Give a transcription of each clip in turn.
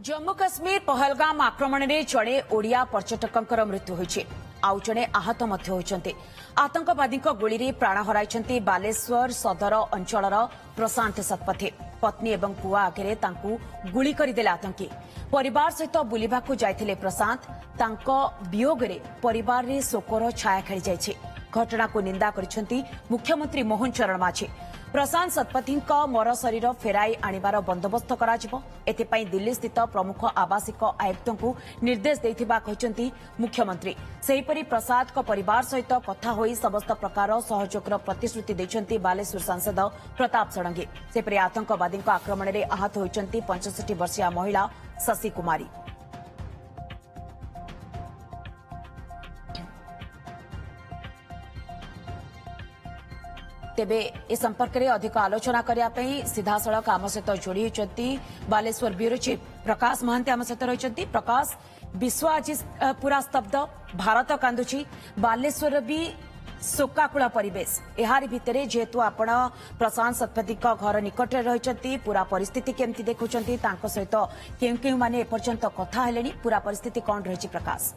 जम्मू काश्मीर पहलगाम आक्रमण में जड़े ओडिया पर्यटकों मृत्यु होइछि आउ जड़े आहत होइछन्ते। आतंकवादी गुली प्राण हराइछन्ते बालेश्वर सदर अंचलर प्रशांत शतपथी। पत्नी एवं पुआ आगे गुली करदेले आतंकी। परिवार सहित बुलिबाकू जाइथिले प्रशांत। तांको वियोगरे परिवार रे शोकर छाया खेली जाइछि। घटना को निंदा करिसेंती मुख्यमंत्री मोहन चरण माझी। प्रशांत शतपथी मर शरीर फेराई आनिबार बंदोबस्त कराजिबो। एथिपाई दिल्ली स्थित प्रमुख आवासिक आयुक्तों को निर्देश देथिबा कहिसेंती मुख्यमंत्री। सेहीपरि प्रसाद को परिवार सहित कथा होई समस्त प्रकार सहयोगर प्रतिश्रुति दैछन्ती बालेश्वर सांसद प्रताप षडंगी। सेपरि आतंकवादी आक्रमण में आहत होइछन्ती 65 वर्षीय महिला शशि कुमारी। तेबे ए संपर्क में अधिक आलोचना करने सीधासख आम सहित जोड़ी होती बालेश्वर ब्यूरो चीफ प्रकाश महांती आम सहित रही। प्रकाश, विश्व आज पूरा स्तब्ध, भारत कांदुची, बालेश्वर भी शोकाकुल परिवेश। यार भितर जेहेतु आपण प्रशांत शतपथी घर निकट रही पूरा परिस्थिति केमती देखुं सहित केउ केउ माने एपर्यंत कथा हेलेनी पूरा परिस्थिति कौन रही प्रकाश?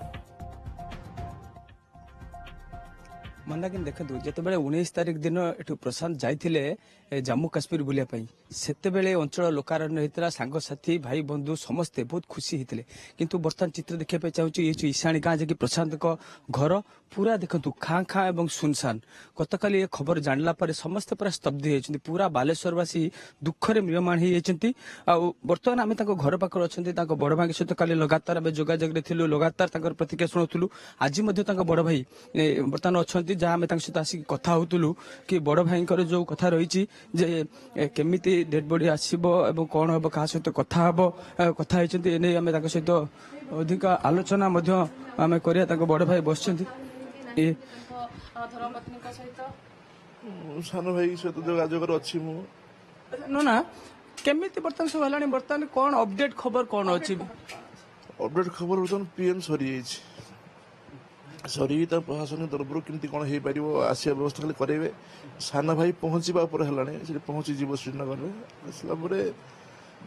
मंदाकिनी देखु जितेबाला 19 तारिख दिन एठू प्रशांत जाइए जम्मू काश्मीर बुलायापी सेतेबेले अंचल लोकारण्य होता सांगसाथी भाई बंधु समस्ते बहुत खुशी होते। किंतु बर्तमान चित्र देखा चाहिए ये ईशाणी गाँ जे प्रशांत घर पूरा देखु खाँ खाँ एवं सुनसान। गतकाली ये खबर जानला पर समस्ते पूरा स्तब्ध होती। पूरा बालेश्वरवासी दुखरे म्रियमाण बर्तमान आम घर पाखर अच्छा बड़ भाई सहित काली लगातार आम जोगाजोग थिलु, लगातार प्रतिक्रिया शुणुलु। आज बड़ भाई बर्तमान अच्छा जहाँ आम सहित आसिक कथा होतुलु कि बड़ भाई जो कथा रही केमिति डेड बॉडी आसीबो एवं कौन हम क्या सहित कथा हम कथा होने आम सहित अधिक आलोचना आम करिया। बड़ भाई बस सान भाई सहित जोगाजोग अच्छी ना केमिति बर्तमान सब हलानी बर्तमान कौन अपडेट खबर कौन अच्छी? अपडेट खबर बर्तमान पीएम सरी सरी प्रशासन तरफ केमती कौन हो पार आसिया व्यवस्था खाली करेंगे। सान भाई पहुंचवा पहुंची जीव श्रीनगर में आसला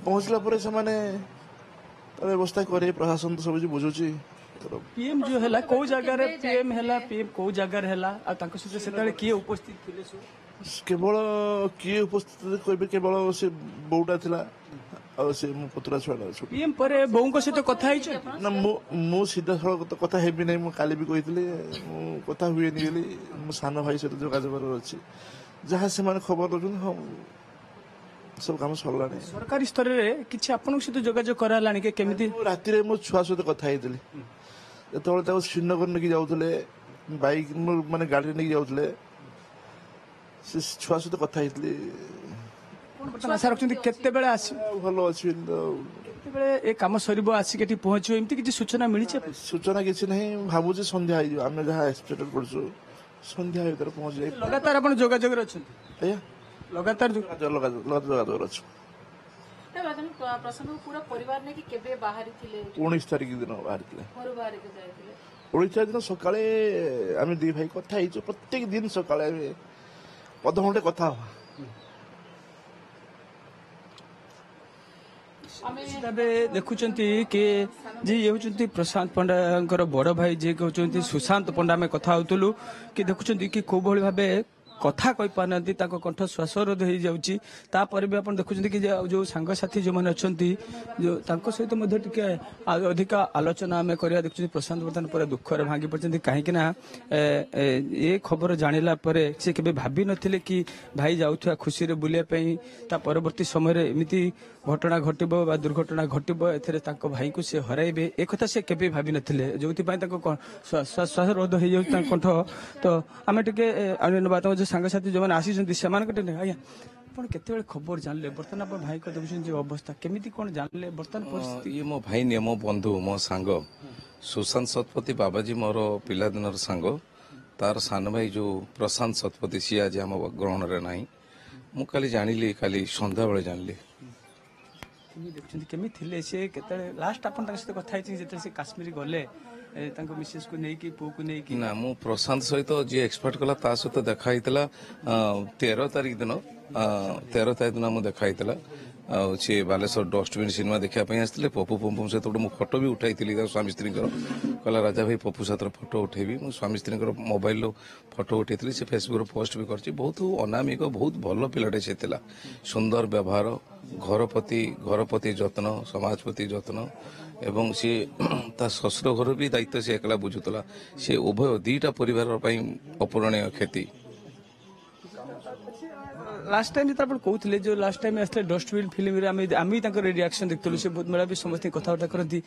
पहुंचला व्यवस्था करे प्रशासन तो सब बुझुची। पीएम जो है कौ जगार पीएम है पीएम कौ जगार है से किए उपस्थित थे? केवल किए उपस्थित कहे केवल से बोटा थिला से मो पुतरा छुआ पीएम पर बों सहित कथा ना मो सीधा सड़क कथा हेबी नहीं मु काली भी कही कथा हुए बोली मो सान भाई सहित जोगाजोग अच्छी जहाँ से खबर दौरान हाँ सब काम सरला। सरकारी स्तर में किसी आपन सहित जोगाजोग कराला केमी राति मो छुआ सहित कथा जो श्रीनगर नहीं जाऊे बैक माने गाड़ी नहीं जाऊे से छुआ सहित कथा आशा रखते केते भल अच्छी ए काम सर आसिक पहुंच एमती किसी सूचना मिली? सूचना किसी ना भावुँ संध्या आम जहाँ एक्सपेक्ट करूँ संध्या भर पहुंच जाए। लगातार आप जोगाजोग लगातार जोगाजोग अच्छे। 19 तारिख दिन बाहर 19 तारिख दिन सका आम दी भाई कथा प्रत्येक दिन सका अध घंटे कथा देखुंती कि जी ये हूँ प्रशांत पंडा बड़ भाई जी कहते सुशांत पंडा आम कथा होलु कि देखुं कि कौ भाव कथा कही पाना कंठ श्वासरोध हो जापर भी आप देखुं कि जो सांगसाथी जो मैंने अच्छा जो सहित अधिक आलोचना आम कर देखुं प्रशांत बर्तमान पूरा दुखर भांगी पड़ते कहीं ये खबर जाना से केवे भाभी नथिले कि भाई जाऊा खुशी बुलायापी परवर्ती समय एमती घटना घटब दुर्घटना घटब ए भाई को सी हरइबे एक कथा से केवे भाभी नथिले जो श्वासरोध हो जाए कंठ। तो आम टे सांगसाथी जो मैंने आसी से आज्ञा आपड़ खबर जानले बर्तमान आप भाई को देखुं अवस्था केमी कौन जानले बर्तमान परिस्थिति? ये मो भाई नहीं मो बंधु मो सांग सुशांत शतपथी बाबाजी मोर पिलादिन सांग तार सान भाई जो प्रशांत शतपथी सी आज आम ग्रहण में ना मु खाली जानिली खाली संध्या बेले जानिली। केमी थिले से लास्ट आप कथा से काश्मीर गले मिसेस को नहीं पु को नहीं ना मु प्रशांत सहित जी एक्सपर्ट कला ता सहित देखा 13 तारिख दिन 13 तारिख दिन देखा सी बालेश्वर डस्टबिन सिनेमा देखा आसते पपु पम्पम सहित गोटे फोटो भी उठाई स्वामी स्त्री कहला राजा भाई पपु सहित फोटो उठेबी मु स्वामी स्त्री मोबाइल फोटो उठे से फेसबुक पोस्ट भी कर बहुत अनामिक बहुत भल पिलाटे से सुंदर व्यवहार घर प्रति जत्न समाज प्रति जत्न एवं सी शशुर घर भी दायित्व से एकला बुझुला सी उभय दीटा परिवार अपूरणीय क्षति लास्ट टाइम जो आप कहते जो लास्ट टाइम आसते डस्टबिन फिल्म आम रिएक्शन देखते से बहुत मेला भी समस्त कथबार्ता करती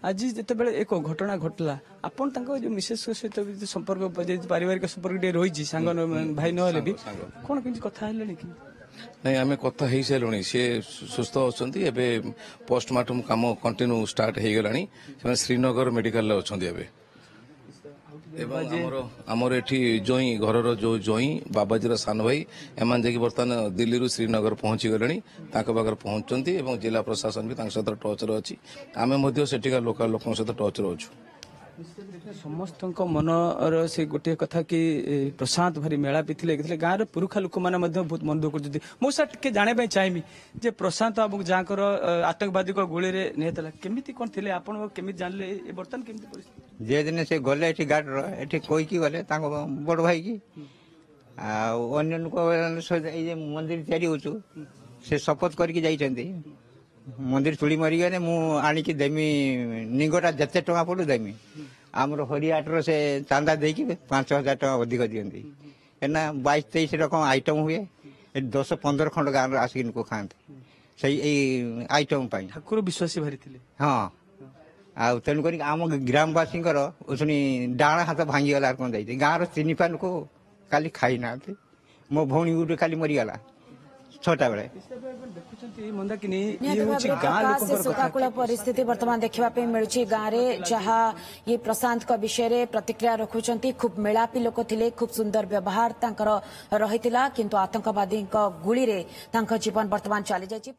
आज जिते एक घटना घटला आपन जो मिसेस सहित संपर्क पारिवारिक संपर्क रही सांग भाई ना भी कौन कि कथा कि नहीं आम कथा हो सारे सी सुस्थ अच्छा पोस्टमार्टम कम कंटिन्यू स्टार्ट हो गला श्रीनगर मेडिकल अच्छा आमर एठी जोई घर जो जोई बाबाजी सान भाई एम जाकि बर्तमान दिल्ली श्रीनगर पहुंची गले पाखे पहुंचती जिला प्रशासन भी सहित टच अच्छी आम से लोकल लोक सहित टच रोचु समस्त मनर से गोटे कथा कि प्रशांत भारी मेलापी थे गाँव पुरुखा लोक मैंने बहुत मन दुख कर मुझे टे जानापी चाहिए जे प्रशांत बाबू जहाँकर आतंकवादी गुଳି निहतला केमी कौन थे आपमी जानले बर्तमान केमी परिस्थिति जे दिन से गले गार्डर कहीकि गले बड़ भाई की अन्य लोक मंदिर तैयारी हो से शपथ करके जाइछन्ती मंदिर चूड़ी मरीगले मु आणिकी देमी निगटा जते टका पड़ू देमी आमर हरियाटर से चांदा देकी 5,000 टका अधिक दियंती एना 22-23 रकम आइटम हुए 10-15 खंड गाँव आसिक को खाते से आइटम ठाकुर विश्वासी भारी थे हाँ आ तेणुक आम ग्रामवासी डाण हाथ भांगीगला कौन जाइए गाँव 3 लोक काली खाई ना मो भौणी गोटे काली मरीगला 6टा बेले शोकाकूल परिस्थिति बर्तमान देखा मिलूँ गाँव में जहाँ ये प्रशांत विषय प्रतिक्रिया रखुंट खूब मेलापी लोक थे खूब सुंदर व्यवहार रही किंतु आतंकवादी गुଳି रे जीवन बर्तमान चली जाए।